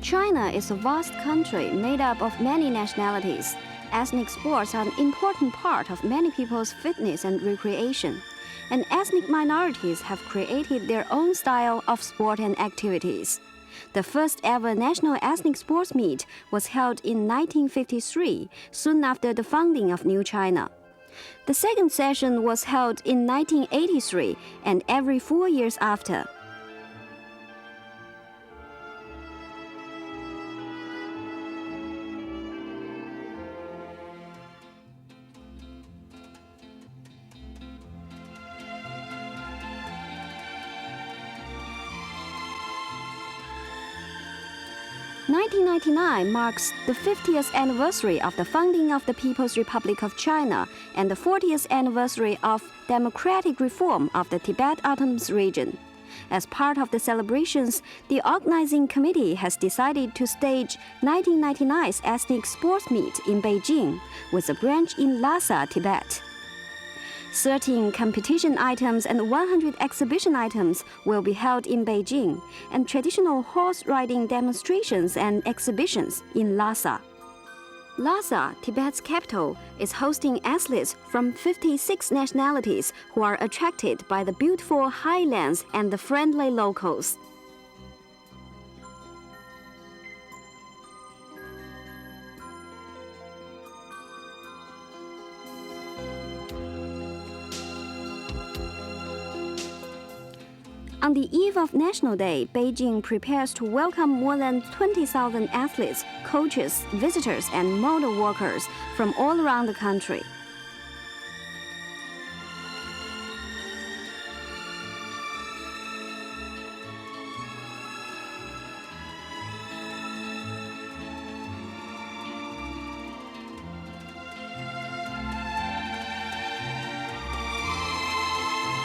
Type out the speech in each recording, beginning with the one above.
China is a vast country made up of many nationalities. Ethnic sports are an important part of many people's fitness and recreation, and ethnic minorities have created their own style of sport and activities. The first ever national ethnic sports meet was held in 1953, soon after the founding of New China. The second session was held in 1983 and every 4 years after. "1999 marks the 50th anniversary of the founding of the People's Republic of China and the 40th anniversary of democratic reform of the Tibet Autonomous Region. As part of the celebrations, the organizing committee has decided to stage 1999's ethnic sports meet in Beijing, with a branch in Lhasa, Tibet. 13 competition items and 100 exhibition items will be held in Beijing, and traditional horse riding demonstrations and exhibitions in Lhasa. Lhasa, Tibet's capital, is hosting athletes from 56 nationalities who are attracted by the beautiful highlands and the friendly locals. On the eve of National Day, Beijing prepares to welcome more than 20,000 athletes, coaches, visitors, and model workers from all around the country.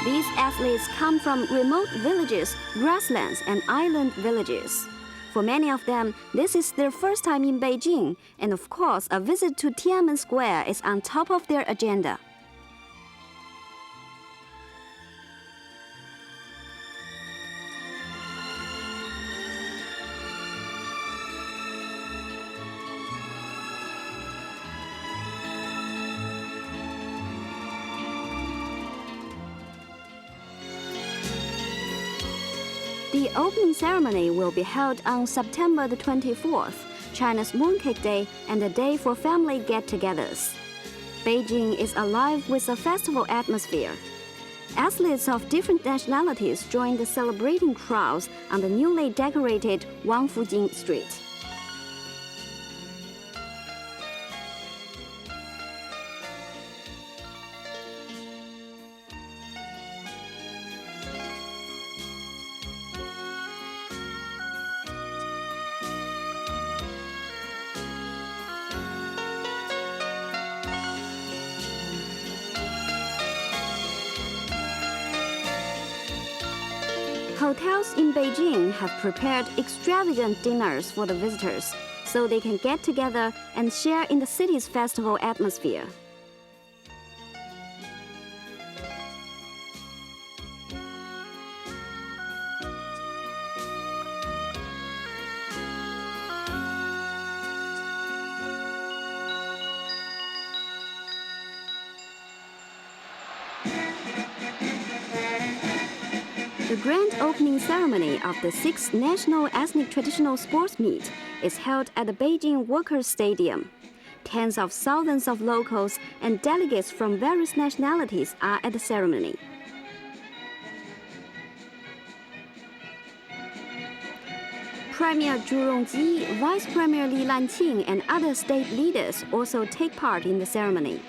These athletes come from remote villages, grasslands, and island villages. For many of them, this is their first time in Beijing, and of course, a visit to Tiananmen Square is on top of their agenda. The opening ceremony will be held on September the 24th, China's Mooncake Day and a day for family get-togethers. Beijing is alive with a festival atmosphere. Athletes of different nationalities join the celebrating crowds on the newly decorated Wangfujing Street. Hotels in Beijing have prepared extravagant dinners for the visitors, so they can get together and share in the city's festival atmosphere. The grand opening ceremony of the 6th National Ethnic Traditional Sports Meet is held at the Beijing Workers' Stadium. Tens of thousands of locals and delegates from various nationalities are at the ceremony. Premier Zhu Rongji, Vice Premier Li Lanqing, and other state leaders also take part in the ceremony.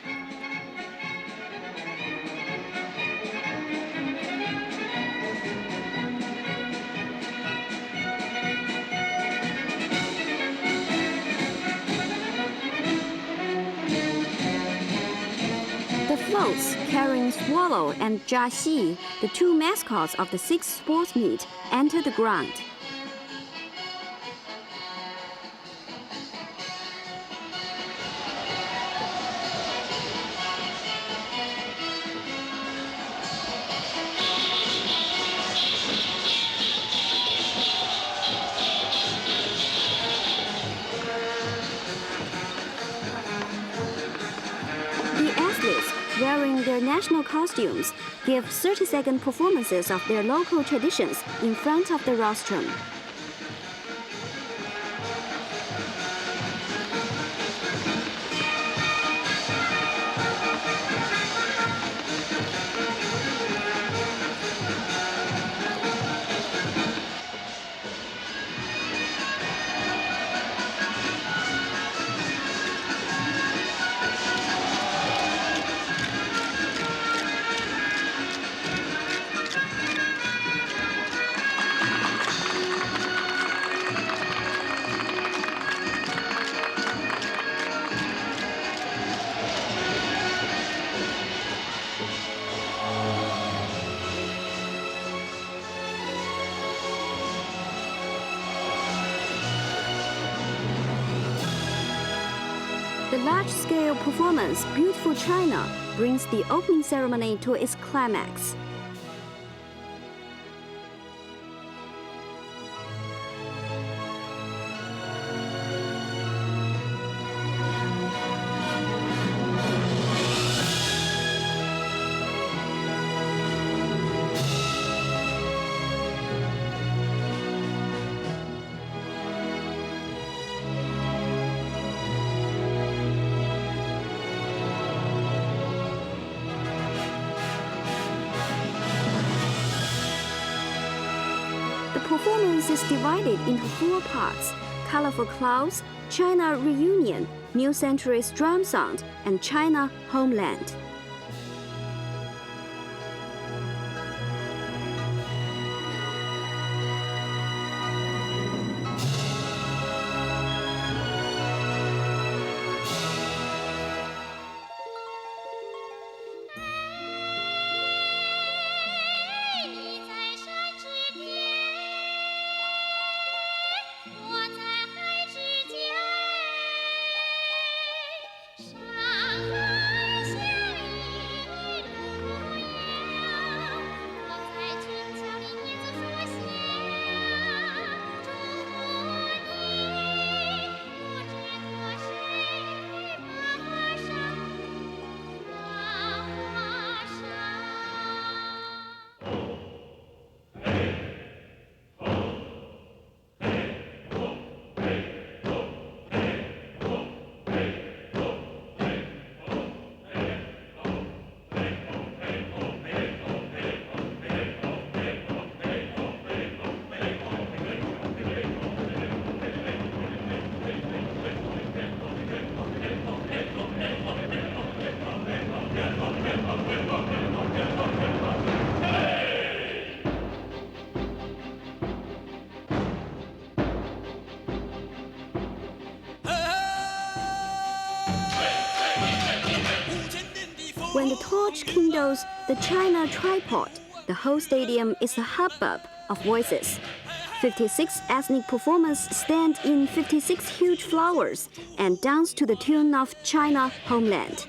The floats carrying Swallow and Jia Xi, the two mascots of the sixth sports meet, enter the ground. The athletes, wearing their national costumes, give 30-second performances of their local traditions in front of the rostrum. The large-scale performance Beautiful China brings the opening ceremony to its climax. The performance is divided into 4 parts: Colorful Clouds, China Reunion, New Century's Drum Sound, and China Homeland. When the torch kindles the China tripod, the whole stadium is a hubbub of voices. 56 ethnic performers stand in 56 huge flowers and dance to the tune of China Homeland.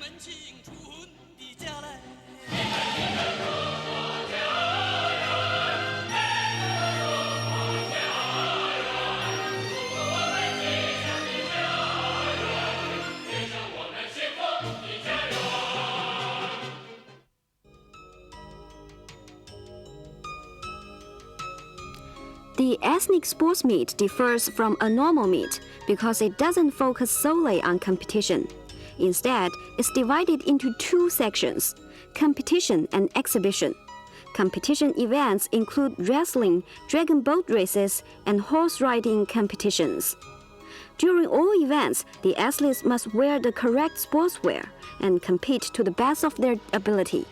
The ethnic sports meet differs from a normal meet because it doesn't focus solely on competition. Instead, it's divided into 2 sections: competition and exhibition. Competition events include wrestling, dragon boat races, and horse riding competitions. During all events, the athletes must wear the correct sportswear and compete to the best of their ability.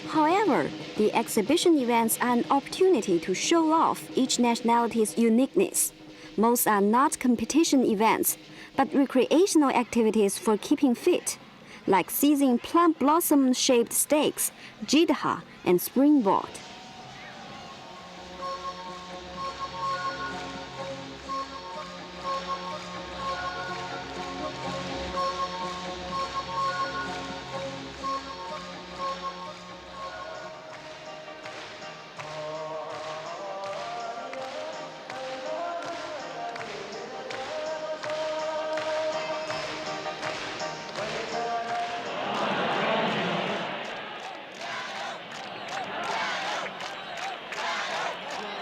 However, the exhibition events are an opportunity to show off each nationality's uniqueness. Most are not competition events, but recreational activities for keeping fit, like seizing plum blossom-shaped stakes, jitha, and springboard.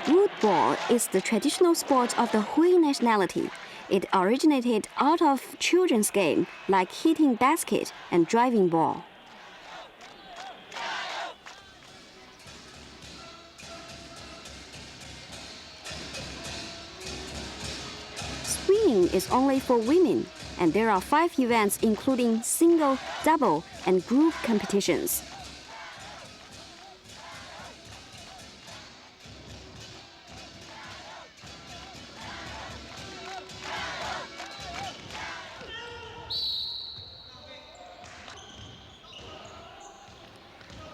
Woodball is the traditional sport of the Hui nationality. It originated out of children's game like hitting basket and driving ball. Swimming is only for women, and there are 5 events including single, double, and group competitions.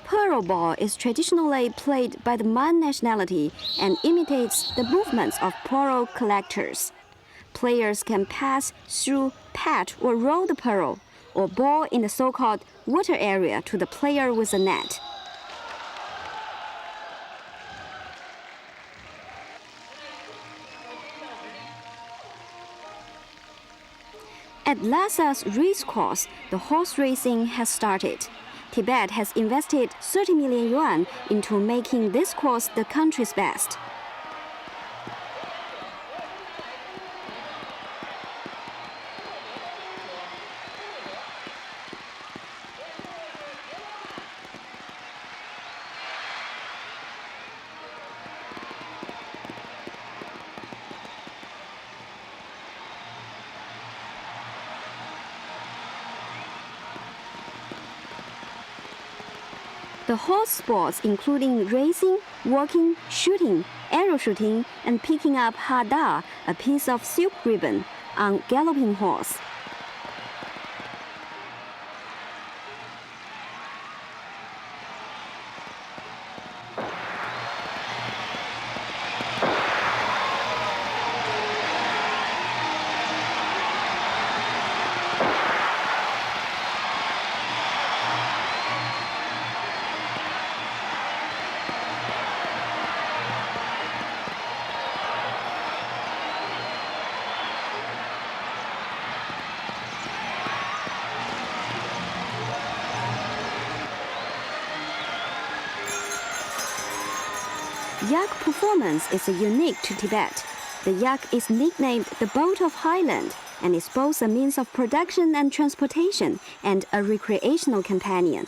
Pearl ball is traditionally played by the Man nationality and imitates the movements of pearl collectors. Players can pass through, pat, or roll the pearl, or ball in the so-called water area to the player with a net. At Lhasa's racecourse, the horse racing has started. Tibet has invested 30 million yuan into making this course the country's best. The horse sports, including racing, walking, shooting, arrow shooting, and picking up hada, a piece of silk ribbon, on galloping horse. Yak performance is unique to Tibet. The yak is nicknamed the boat of highland and is both a means of production and transportation and a recreational companion.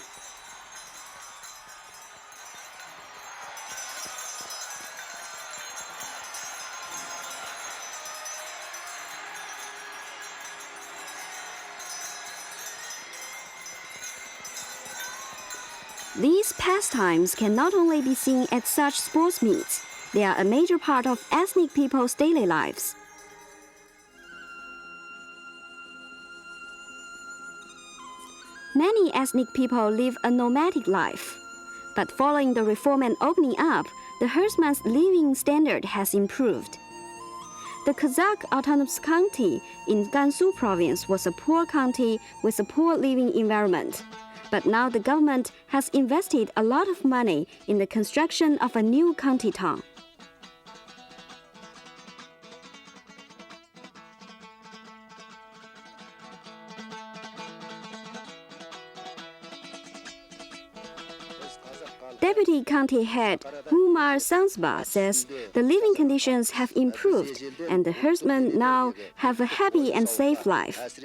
These pastimes can not only be seen at such sports meets, they are a major part of ethnic people's daily lives. Many ethnic people live a nomadic life, but following the reform and opening up, the herdsman's living standard has improved. The Kazakh Autonomous County in Gansu province was a poor county with a poor living environment. But now the government has invested a lot of money in the construction of a new county town. Deputy County Head Umar Sansba says the living conditions have improved and the herdsmen now have a happy and safe life.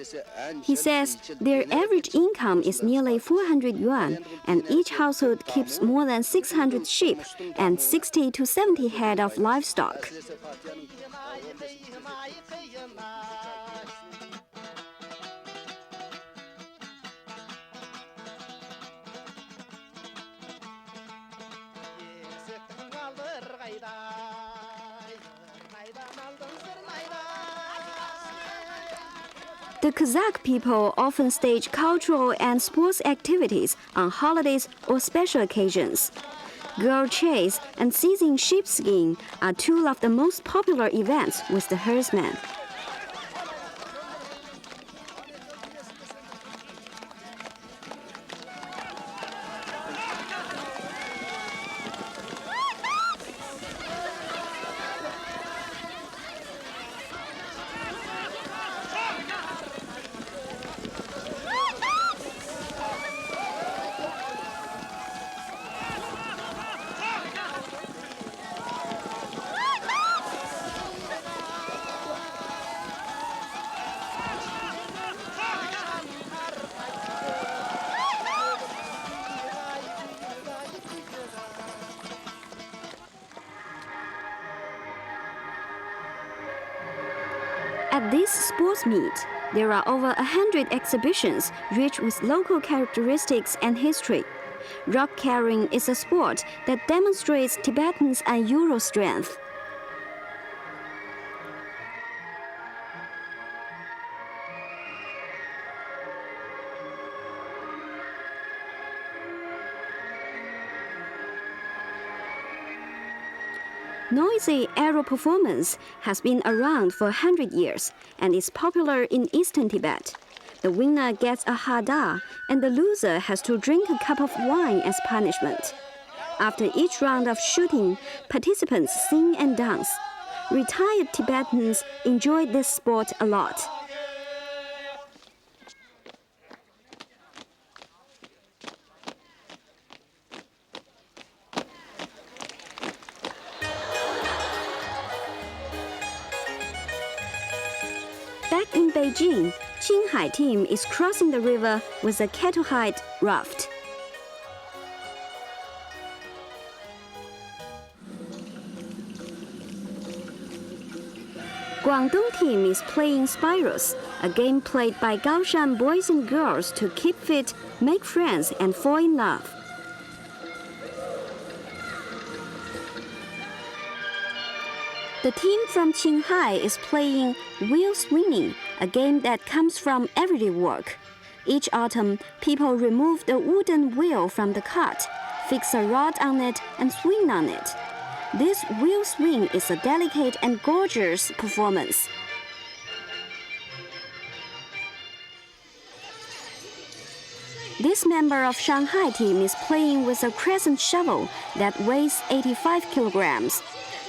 He says their average income is nearly 400 yuan and each household keeps more than 600 sheep and 60 to 70 head of livestock. The Kazakh people often stage cultural and sports activities on holidays or special occasions. Girl chase and seizing sheepskin are two of the most popular events with the herdsmen. At this sports meet, there are over 100 exhibitions rich with local characteristics and history. Rock carrying is a sport that demonstrates Tibetans' unusual strength. Noisy arrow performance has been around for 100 years and is popular in eastern Tibet. The winner gets a hada and the loser has to drink a cup of wine as punishment. After each round of shooting, participants sing and dance. Retired Tibetans enjoy this sport a lot. Back in Beijing, Qinghai team is crossing the river with a cattle-hide raft. Guangdong team is playing Spirals, a game played by Gaoshan boys and girls to keep fit, make friends, and fall in love. The team from Qinghai is playing wheel swinging, a game that comes from everyday work. Each autumn, people remove the wooden wheel from the cart, fix a rod on it, and swing on it. This wheel swing is a delicate and gorgeous performance. This member of Shanghai team is playing with a crescent shovel that weighs 85 kilograms.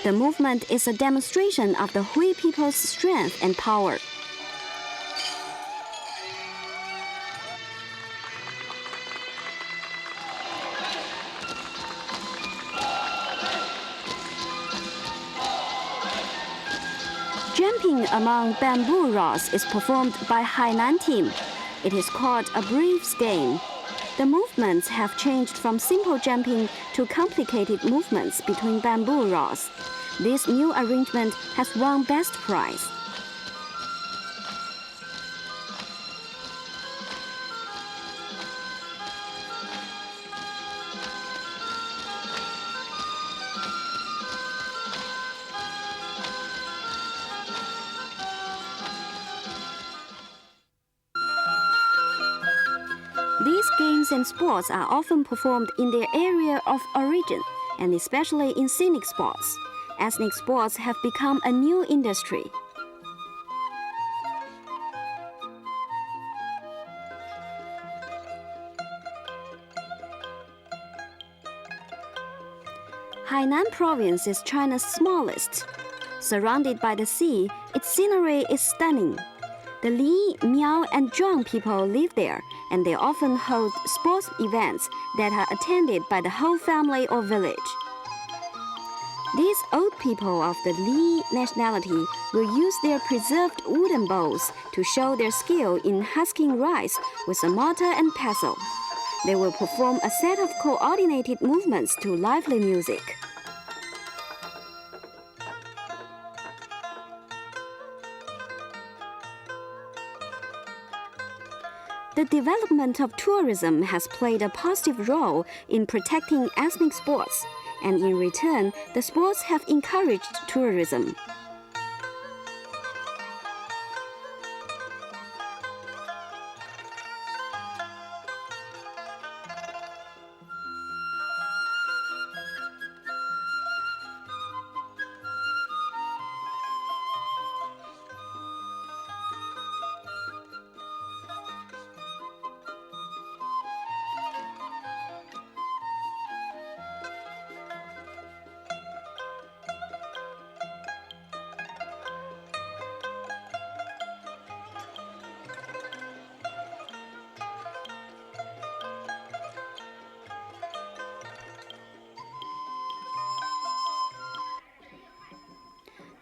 The movement is a demonstration of the Hui people's strength and power. Jumping among bamboo rods is performed by Hainan team. It is called a breeze game. The movements have changed from simple jumping to complicated movements between bamboo rods. This new arrangement has won best prize. These games and sports are often performed in their area of origin, and especially in scenic sports. Ethnic sports have become a new industry. Hainan province is China's smallest. Surrounded by the sea, its scenery is stunning. The Li, Miao, and Zhuang people live there, and they often hold sports events that are attended by the whole family or village. These old people of the Li nationality will use their preserved wooden bowls to show their skill in husking rice with a mortar and pestle. They will perform a set of coordinated movements to lively music. The development of tourism has played a positive role in protecting ethnic sports, and in return, the sports have encouraged tourism.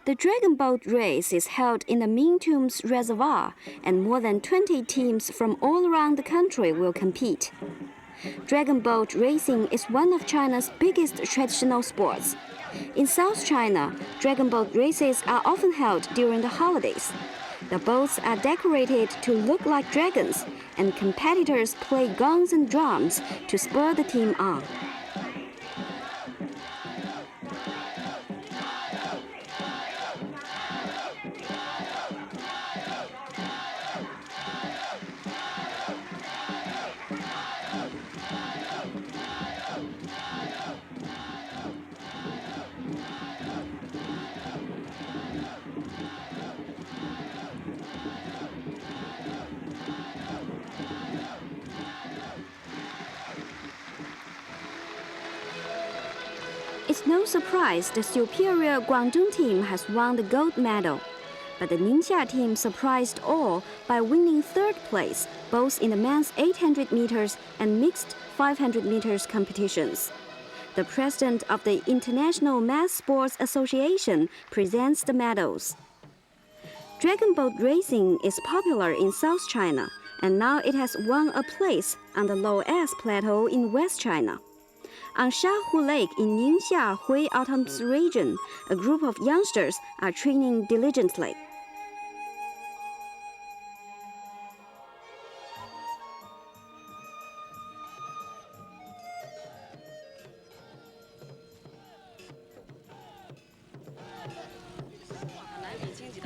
The Dragon Boat race is held in the Mintombs Reservoir, and more than 20 teams from all around the country will compete. Dragon boat racing is one of China's biggest traditional sports. In South China, dragon boat races are often held during the holidays. The boats are decorated to look like dragons, and competitors play gongs and drums to spur the team on. It's no surprise the superior Guangdong team has won the gold medal. But the Ningxia team surprised all by winning third place, both in the men's 800 meters and mixed 500 meters competitions. The president of the International Mass Sports Association presents the medals. Dragon boat racing is popular in South China, and now it has won a place on the Low S Plateau in West China. On Shahu Lake in Ningxia Hui Autonomous Region, a group of youngsters are training diligently.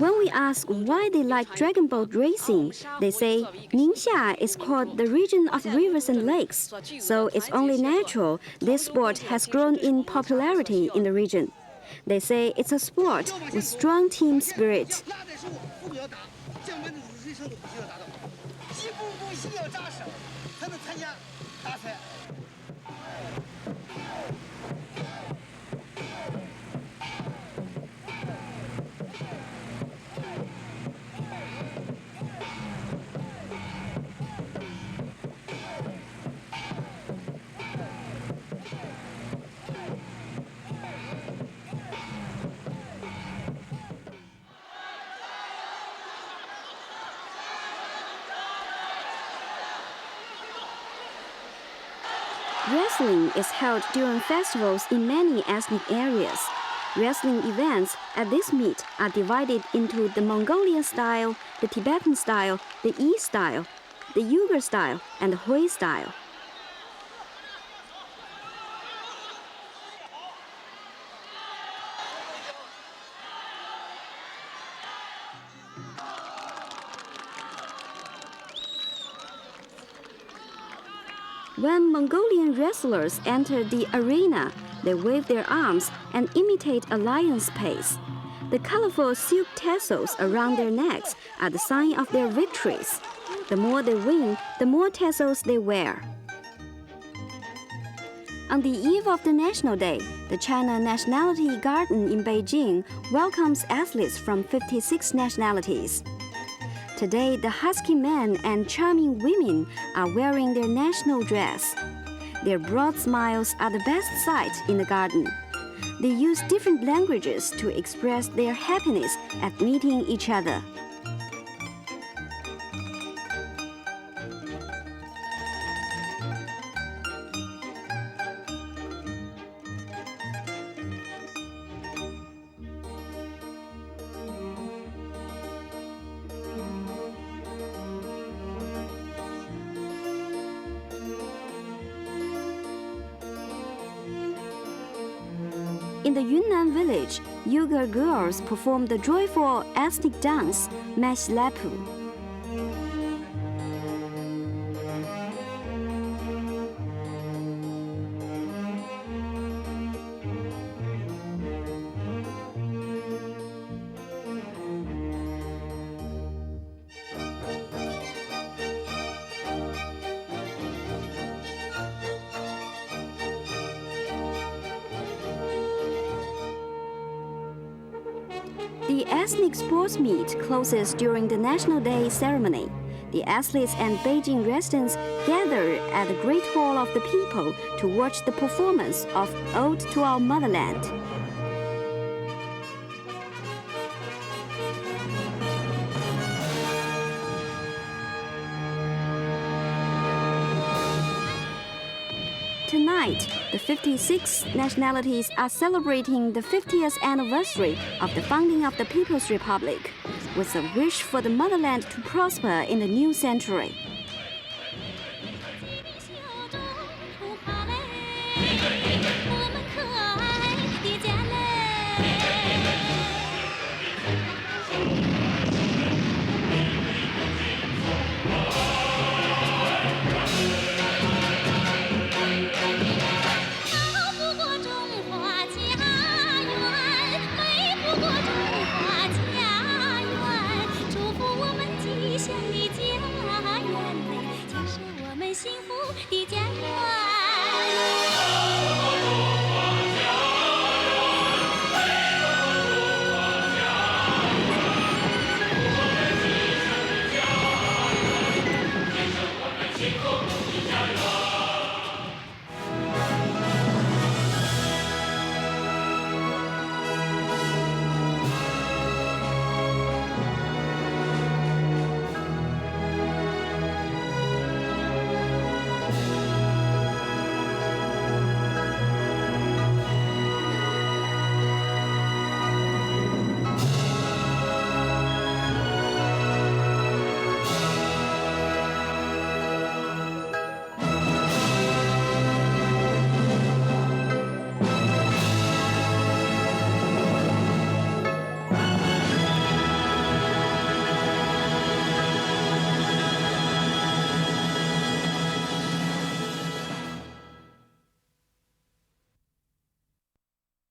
When we ask why they like dragon boat racing, they say Ningxia is called the region of rivers and lakes, so it's only natural this sport has grown in popularity in the region. They say it's a sport with strong team spirit. Wrestling is held during festivals in many ethnic areas. Wrestling events at this meet are divided into the Mongolian style, the Tibetan style, the Yi style, the Uyghur style, and the Hui style. When Mongolian wrestlers enter the arena, they wave their arms and imitate a lion's pace. The colorful silk tassels around their necks are the sign of their victories. The more they win, the more tassels they wear. On the eve of the National Day, the China Nationality Garden in Beijing welcomes athletes from 56 nationalities. Today, the husky men and charming women are wearing their national dress. Their broad smiles are the best sight in the garden. They use different languages to express their happiness at meeting each other. In the Yunnan village, Uyghur girls perform the joyful ethnic dance, Mesh Lapu. The ethnic sports meet closes during the National Day ceremony. The athletes and Beijing residents gather at the Great Hall of the People to watch the performance of Ode to Our Motherland. Tonight, the 56 nationalities are celebrating the 50th anniversary of the founding of the People's Republic, with a wish for the motherland to prosper in the new century.